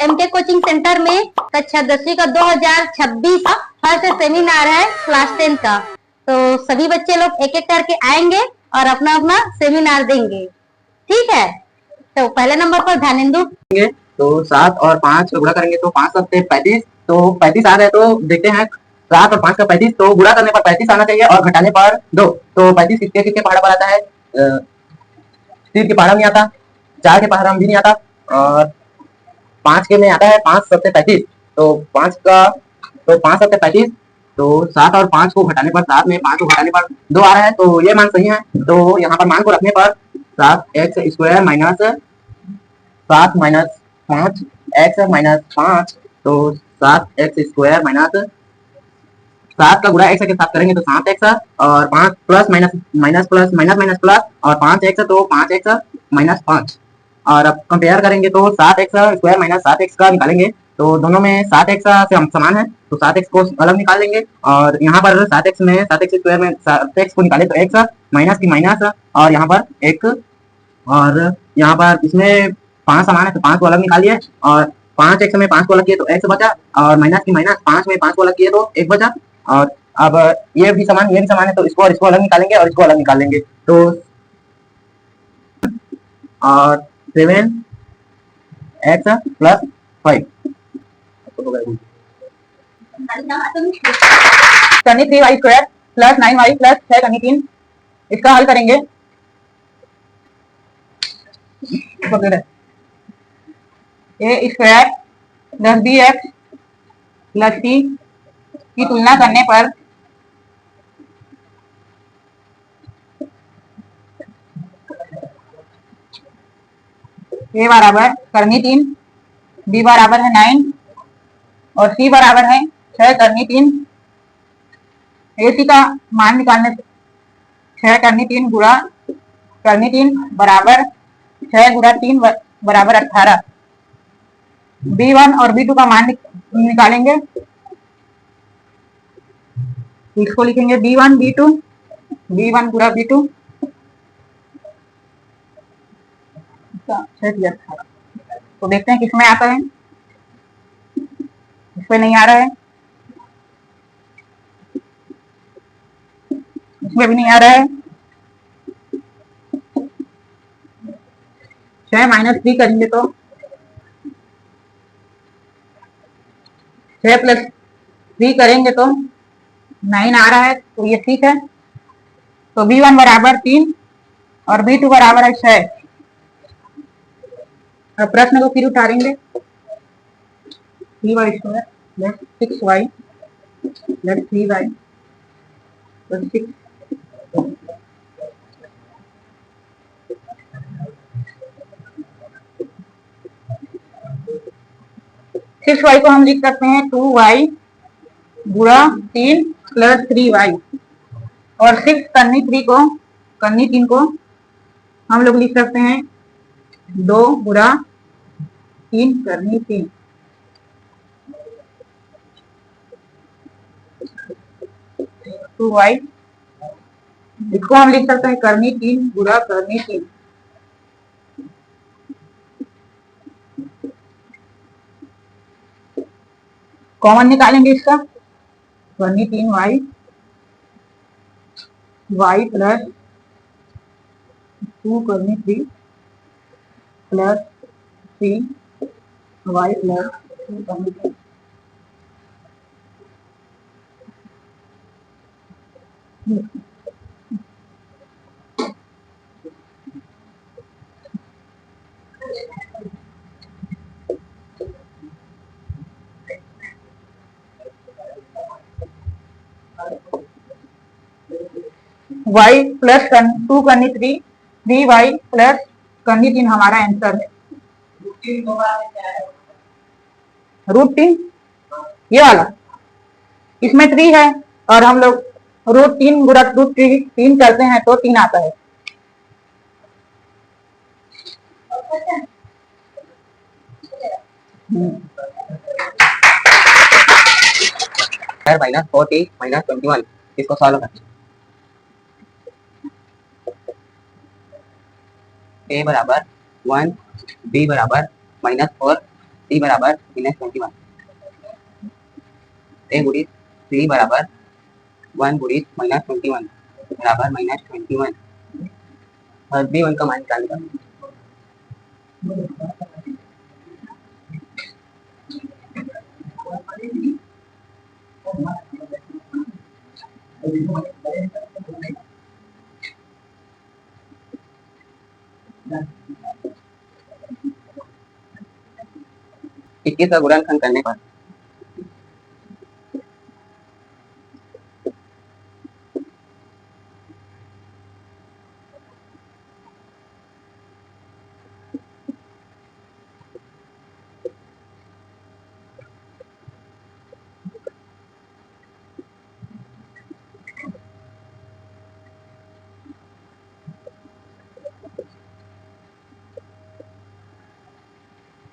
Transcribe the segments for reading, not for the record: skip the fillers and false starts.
MK coaching centre में कक्षा 10वीं का 2026 फर्स्ट सेमिनार है क्लास 10 का। तो सभी बच्चे लोग एक एक करके आएंगे और अपना अपना सेमिनार देंगे, ठीक है। तो पहले नंबर पर ध्यानेंदु। तो 7 और 5 गुणा करेंगे तो 5 7 35, तो 35 आ रहा है। तो देखते हैं 7 और 5 का 35, तो गुणा करने पर 35 आना चाहिए और घटाने पर 2। तो 35 किसके किसके पहाड़ा पर आता है? 3 के पहाड़ा में आता, 4 के पहाड़ा में भी नहीं आता, और 5 के में आता है 5 7 35। तो 5 7 35, तो 7 और 5 को घटाने पर 7 में 5 को घटाने पर 2 आ रहा है। तो ये मान सही है। तो यहाँ पर मान को रखने पर 7x² minus 7 minus 5 x minus 5, तो 7x² माइनस 7 का गुणा x के साथ करेंगे तो 7x, और 5 plus minus minus plus minus minus plus और 5x, तो 5x माइनस 5। और अब कंपेयर करेंगे तो 7x² माइनस 7x का निकालेंगे, तो दोनों में 7x से हम समान है, तो 7x को अलग निकाल देंगे। और यहाँ पर 7x में 7x² में 7x को निकाले तो x माइनस की माइनस, और यहाँ पर 1, और यहाँ पर इसमें 5 समान है तो 5 को अलग निकालिए, और 5x में 5 को अलग किए तो x बचा, और माइनस की माइनस 5 में 5 को अलग किए तो 1 बचा। और अब ये भी समान है, तो इसको और इसको अलग निकालेंगे और इसको अलग निकालेंगे, तो और 7x प्लस 5 करनी 3y² प्लस 9y प्लस 6 करनी 3। इसका हल करेंगे। a² plus bx plus c की तुलना करने पर a बराबर करनी 3, b बराबर है 9 और c बराबर है 6 करनी 3। ac का मान निकालने से 6 करनी 3 गुणा करनी 3 बराबर 6 गुणा 3 बराबर 18। b1 और b2 का मान निकालेंगे, इसको लिखेंगे b1 b2, b1 गुणा b2, तो देखते हैं किसमें आता है। इसमें नहीं आ रहा है, इसमें भी नहीं आ रहा है। 6 माइनस 3 करेंगे तो 6 प्लस 3 करेंगे तो 9 आ रहा है, तो ये ठीक है। तो b1 बराबर 3 और b2 बराबर है 6। अब प्रश्न को फिर उठाएंगे। 3y² plus 6y plus 3y plus 6, 6y को हम लिख सकते हैं 2y गुणा 3 प्लस 3y, और 6 करनी 3 को हम लोग लिख सकते हैं 2 गुणा 3 करनी 3। टू वाई, इसको हम लिख सकते हैं करनी 3 गुणा करनी 3। कॉमन निकालेंगे इसका, करनी 3y y प्लस 2 करनी 3 प्लस 3 y प्लस 2 करनी 3। y प्लस 2 करनी 3, 3y प्लस करनी 3 हमारा आंसर है। √3 ये वाला, इसमें 3 है और हम लोग √3 गुणा √3 करते हैं तो 3 आता है। माइनस 40 माइनस 21, इसको सॉल्व करते हैं। a बराबर 1, b बराबर -4, 3 बराबर -21 ए गुणित 3 बराबर 1 गुणित -21 बराबर -21 और B1 का मान निकालना। इक्कीस का गुणनखंड करने पर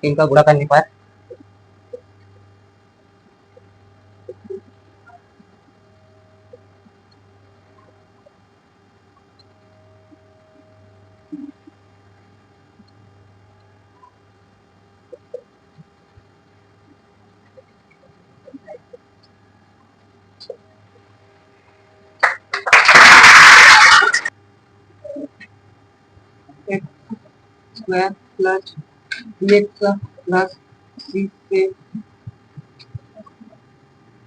इनका गुणा करने पर square plus x plus c से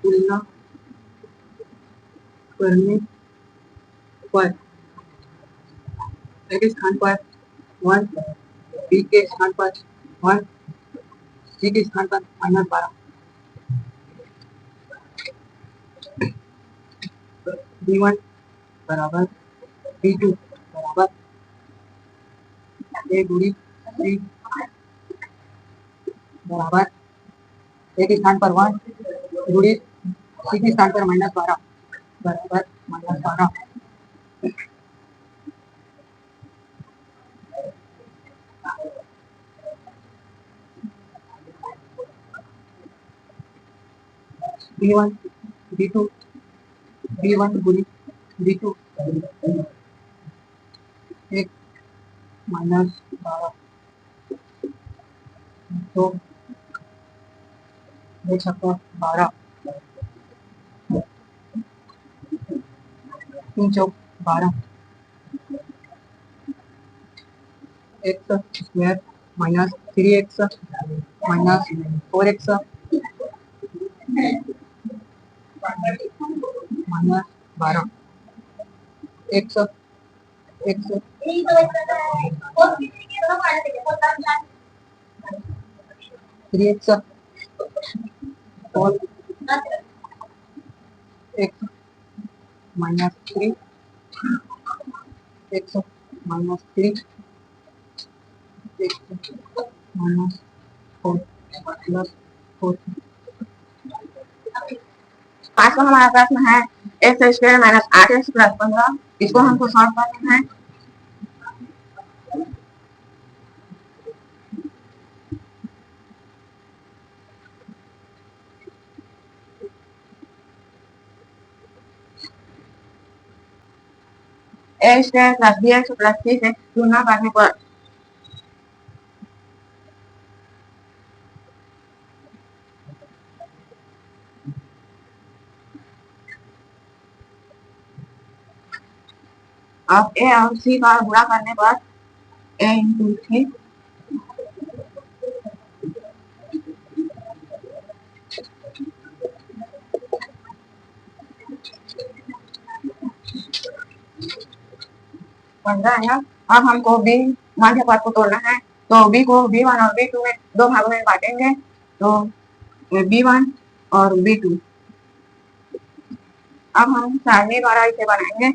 तुलना करने पर ए के स्थान पर 1, बी के स्थान पर 1, सी के स्थान पर -12, B1 बराबर B2 बराबर ए गुणित सी बराबर ए के स्थान पर 1 गुणित सी के स्थान पर -12 बराबर -12। B1 B2 B1 गुणित B2 1 -12 तो 2 छक्का 12 3 चौक 12 x square minus 3x minus 4x minus 12 x x 3x 4 x minus 3 x minus 3 x minus 4 plus 4। पांचवा हमारा प्रश्न है x square minus 8x plus 15, इसको हमको सॉल्व करना है। A square plus b x plus c से तुलना करने पर अब ए और सी का गुणा करने पर ए इंटू थ्री बन रहा है। अब हमको बी मध्य पद को तोड़ना है, तो बी को B1 और B2 में दो भागों में बांटेंगे, तो B1 और B2। अब हम सारणी द्वारा इसे बनाएंगे।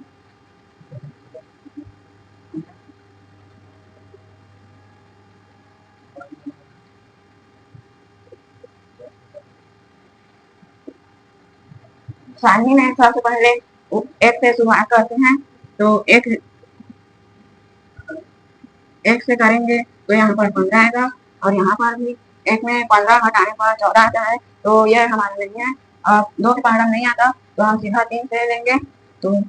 सारणी में सबसे पहले एक से शुरुआत करते हैं, तो एक से करेंगे तो यहाँ पर 15 आएगा और यहाँ पर भी एक में 15 घटाने पर 14 आता है, तो यह हमारे नहीं है। अब 2 के पहाड़ा नहीं आता तो हम सीधा 3 से लेंगे, तो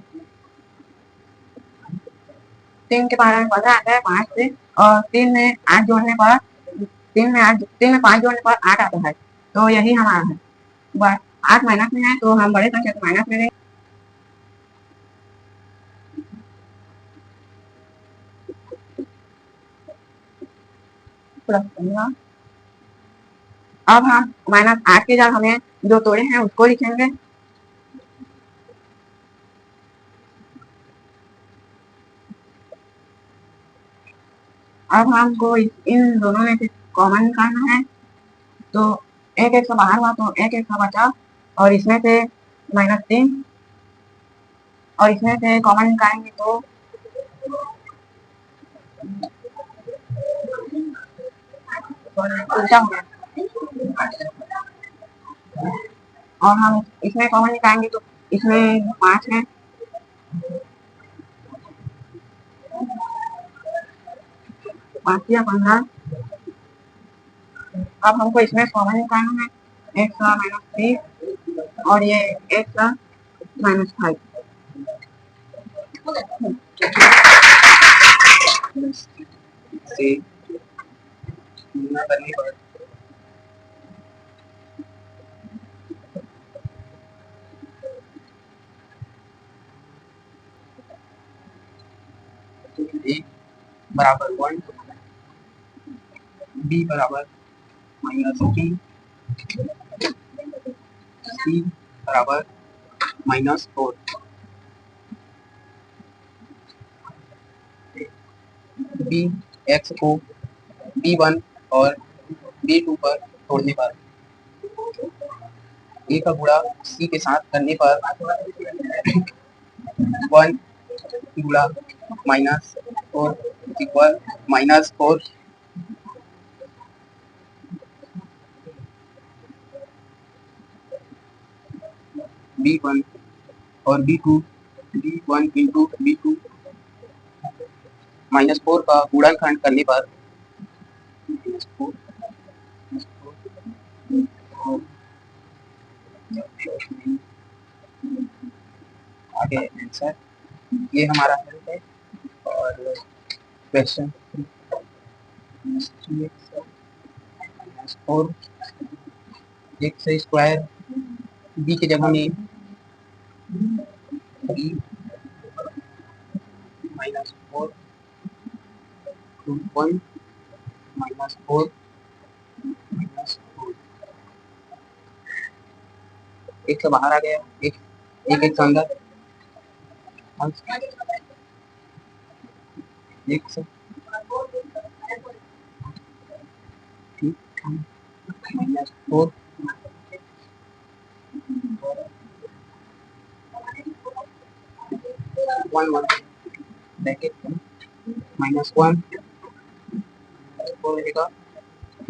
3 के पहाड़ा में 15 आता है 5 से, और 3 में 8 जोड़ने पर तीन में 5 जोड़ने पर 8 आता है, तो यही हमारा है। 8 माइनस में है तो हम बड़े संख्या को माइनस में लेंगे। अब हम -8 के जगह हमें जो तोड़े हैं उसको लिखेंगे। अब हमको इन दोनों में से कॉमन निकालना है, तो एक एक से बाहर हुआ तो एक एक का बचा, और इसमें से -3 और इसमें से कॉमन निकालेंगे तो उल्टा हो गया। और हम इसमें कॉमन निकालेंगे तो इसमें 5 है, 5 या 15। अब हमको इसमें कॉमन निकालना है, एक का -3 और ये एक का -5। से तुलना करने पर A बराबर 1, B बराबर -3, C बराबर -4। B x को B1 और B2 पर तोड़ने पर A का गुणा C के साथ करने पर 1 गुणा -4 इक्वल -4। B1 और B2 B1 इंटू B2 -4 का गुणनखंड करने पर -4 आगे आंसर ये हमारा हेल्प है। और क्वेश्चन 4 एक्स स्क्वायर बी की जगह में बी -4 1 -4 -4 एक से बाहर आ गया, एक एक एक अंदर एक से -4 1 1 ब्रैकेट -1 4 रहेगा,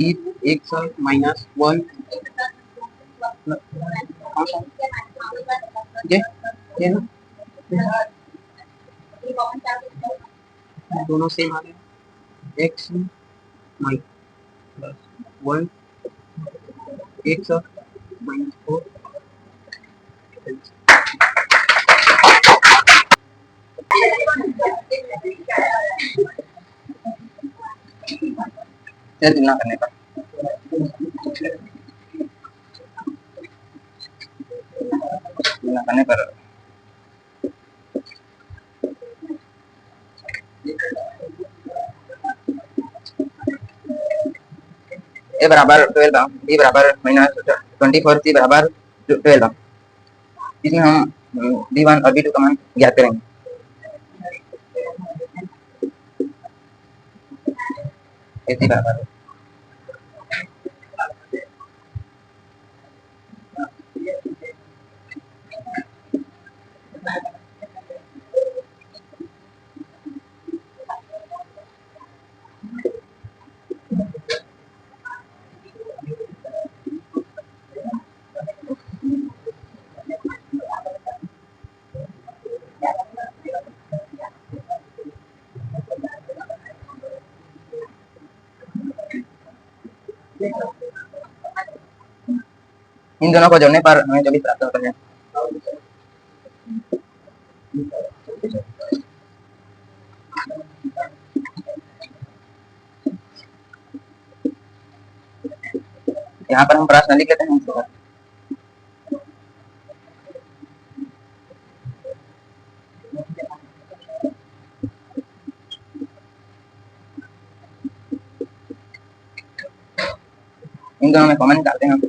एक से -1 ये ना दोनों सेम आ गए। एक्स -1 एक से -4 तुलना करने पर ए बराबर 12 बी बराबर -24 सी बराबर 12। इसमें हम B1 और B2 का मान ज्ञात करेंगे। इसी बराबर इन दोनों को जोड़ने पर हमें 24 प्राप्त होता है। यहाँ पर हम प्रश्न लिख लेते हैं इसके बाद। इन दोनों में कमेंट डालते हैं हम।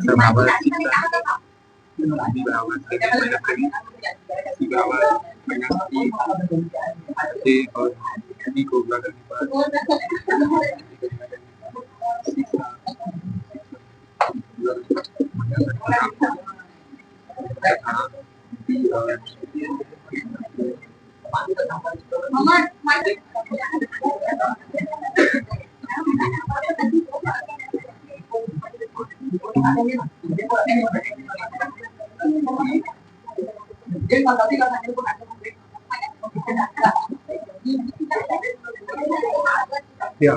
बराबर बी बराबर सी बराबर ए और बी को गुणा करने पर बी और क्या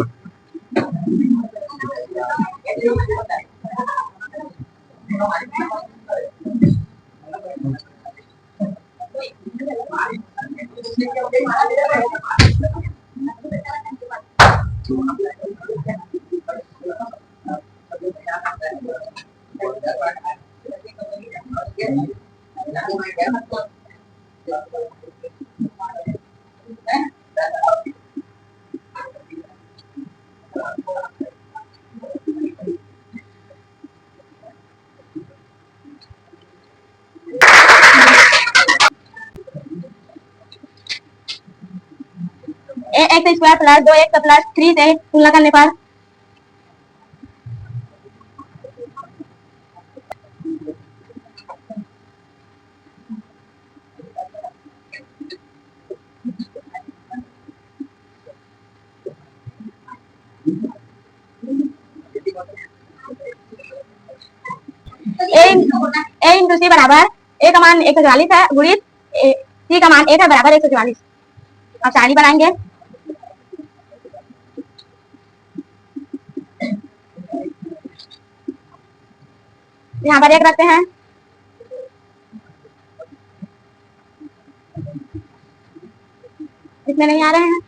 x square plus 2x plus 3 से तुलना करने पर ए इंटू सी बराबर ए का मान 144 है गुणित सी का मान 1 है बराबर 144। अब सारणी बनाएंगे। यहाँ पर 1 रखते हैं। इसमें नहीं आ रहे हैं।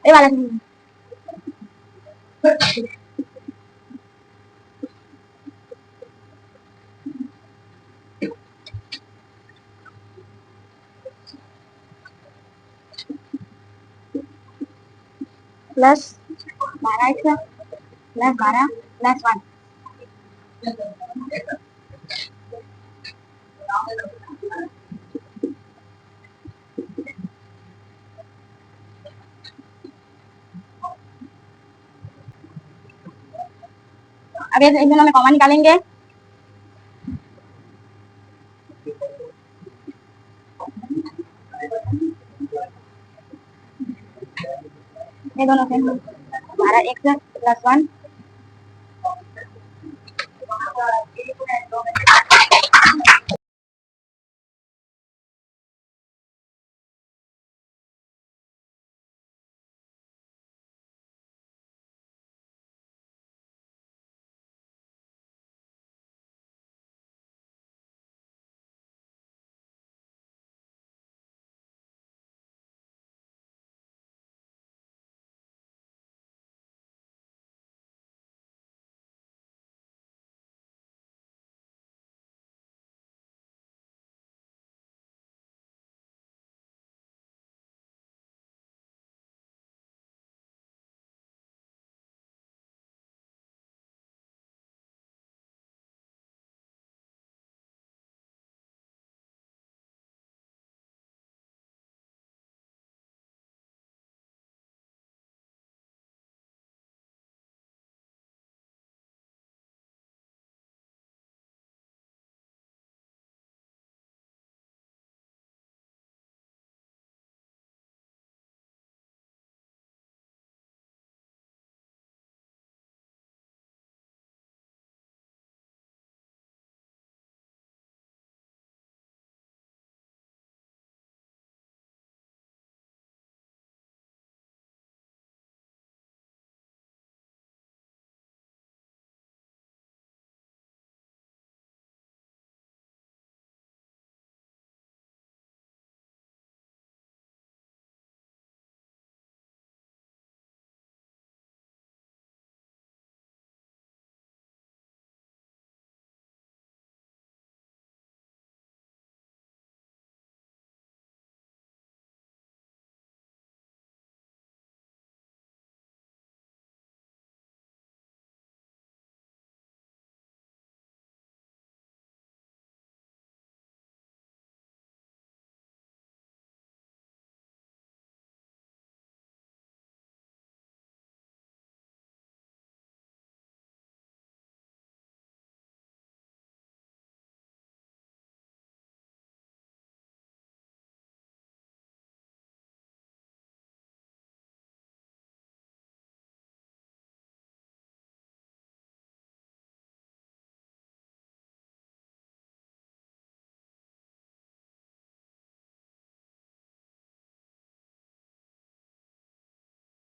ये वाला नहीं प्लस 12x प्लस 12 प्लस 1 अब इन दोनों में कॉमन निकालेंगे। ये दोनों से 12x प्लस 1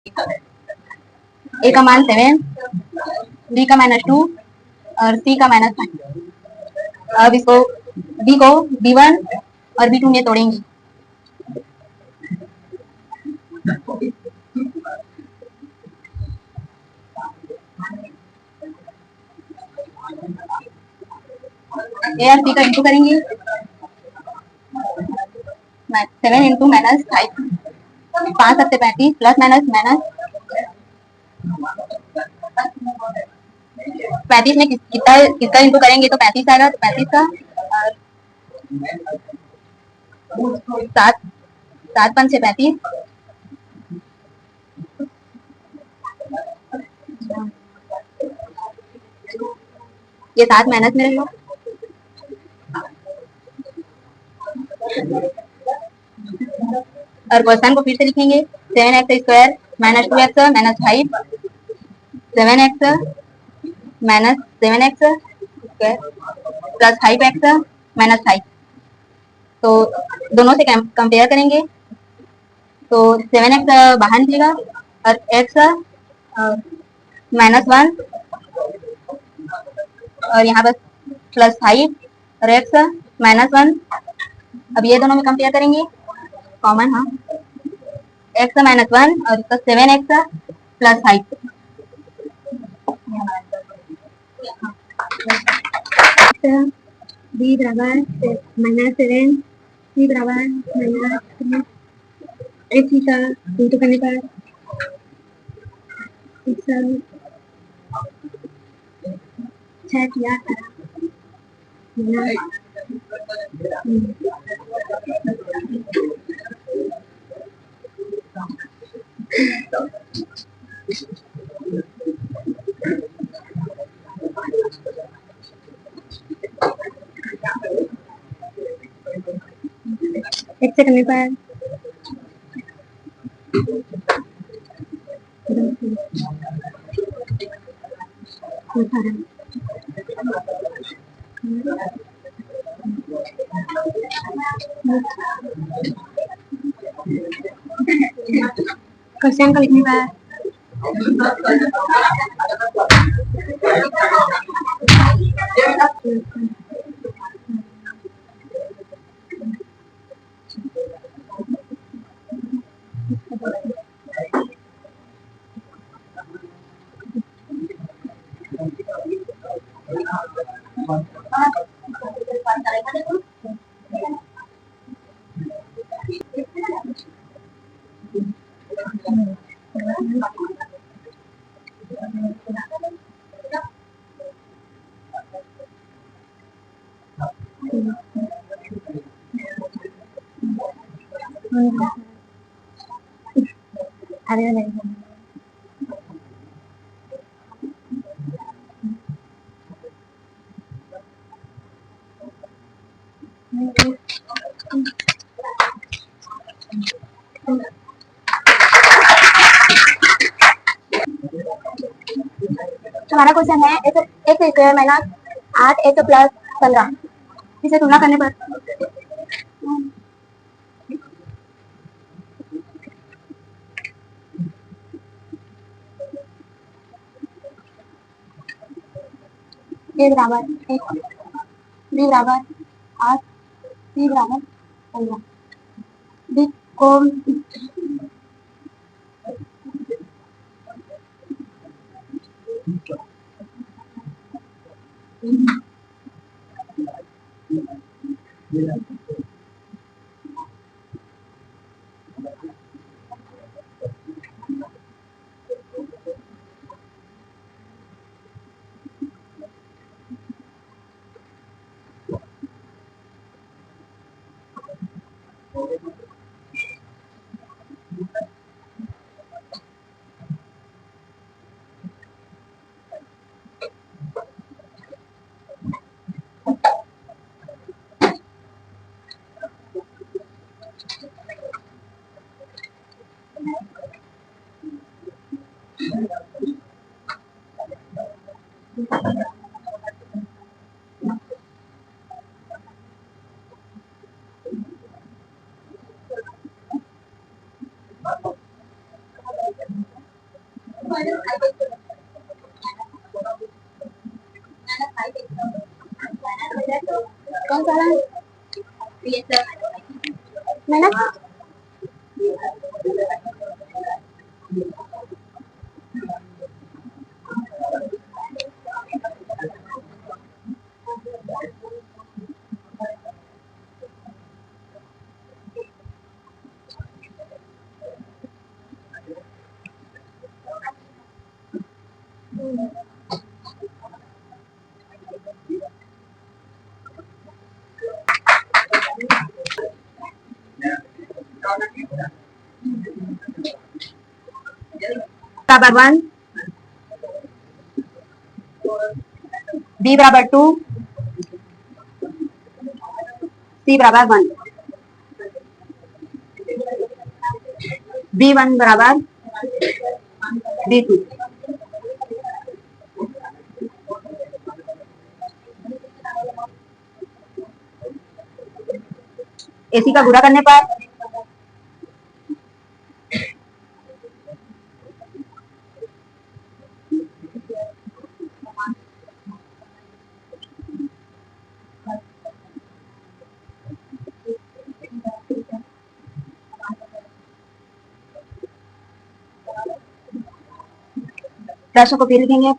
ए का मान 7, बी का -2 और सी का -5। अब इसको बी को B1 और B2 में तोड़ेंगे। ए और सी का इंटू करेंगे। 7 इंटू -5, 5 सत्ते 35, प्लस माइनस माइनस 35 में कितना किसका इंटू करेंगे तो 35 आएगा, तो 35 का और 7, 7 5 6 35, ये 7 माइनस में रहेगा। और क्वेश्चन को फिर से लिखेंगे। 7x² -2x -5, 7x -7x² plus 5x -5। तो दोनों से कंपेयर करेंगे तो 7x बाहर निकलेगा और x -1 और यहाँ बस +5 और x -1। अब ये दोनों में कंपेयर करेंगे, कॉमन हाँ, x -1 और इसका 7x +5। b बराबर -7, c बराबर -3, x का इंटू करने पर x 6 किया x से करने पर क्वेश्चन को लिखने पर अरे नहीं हमारा क्वेश्चन है x² -8 x + 15, इसे तुलना करने पर a बराबर 1, b बराबर 8, c बराबर 15। b को कौन सा है मैंने बराबर 1, B बराबर 2, C बराबर 1, B1 बराबर B2। AC का गुणा करने पर प्रश्न को फिर लिखेंगे।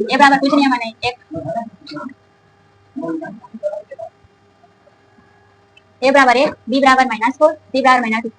ये बराबर कुछ नहीं है मैंने एक ए बराबर 1, बी बराबर -4, सी बराबर -2।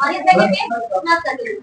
और इस जगह पे प्लस कर दीजिए।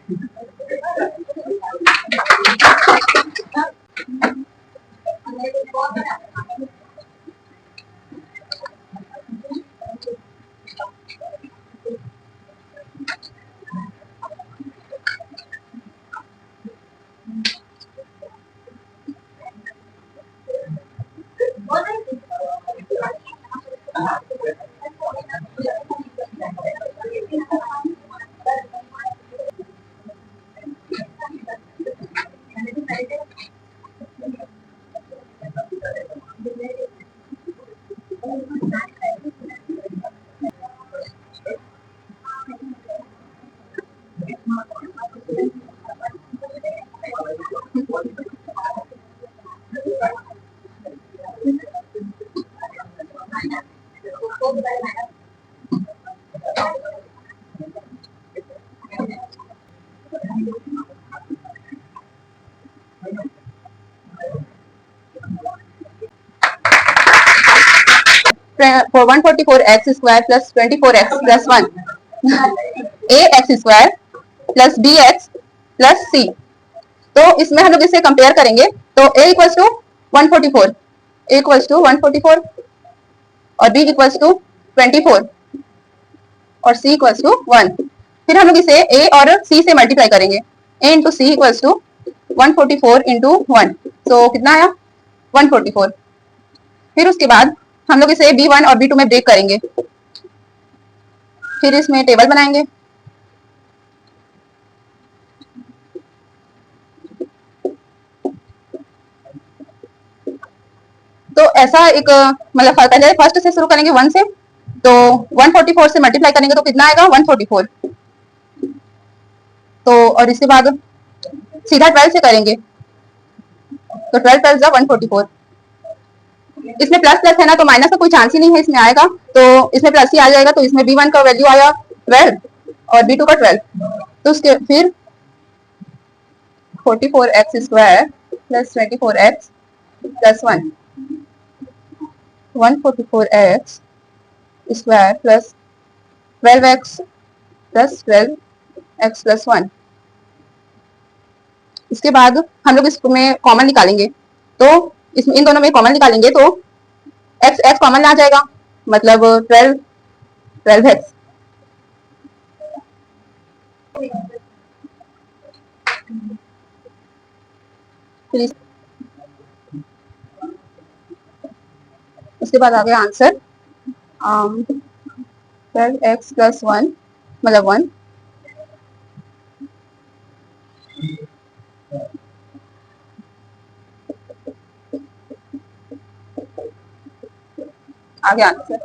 For 144x square plus 24x plus 1 ax square plus bx plus c। तो इसमें हम लोग इसे कंपेयर करेंगे तो a equals to 144, a equals to 144 और b इक्वल्स टू 24 और c इक्वल्स टू 1। फिर हम लोग इसे a और c से मल्टीप्लाई करेंगे, a into c equals to 144 into 1, तो कितना आया 144। फिर उसके बाद हम लोग इसे B1 और B2 में ब्रेक करेंगे, फिर इसमें टेबल बनाएंगे। तो ऐसा एक मतलब पहले फर्स्ट से शुरू करेंगे 1 से, तो 144 से मल्टीप्लाई करेंगे तो कितना आएगा 144। तो और इसके बाद सीधा 12 से करेंगे तो 12 प्लस 144। इसमें प्लस प्लस है ना, तो माइनस का कोई चांस ही नहीं है इसमें आएगा, तो इसमें प्लस ही आ जाएगा। तो इसमें B1 का वैल्यू आया 12 और B2 का 12। तो उसके फिर 44x square plus 24x plus 1, 144x square plus 12x plus 12x plus 1। इसके बाद हम लोग इसमें कॉमन निकालेंगे, तो इसमें इन दोनों में कॉमन निकालेंगे तो x कॉमन आ जाएगा, मतलब 12x। उसके बाद आ गया आंसर 12x प्लस 1 मतलब 1। आ गया आंसर।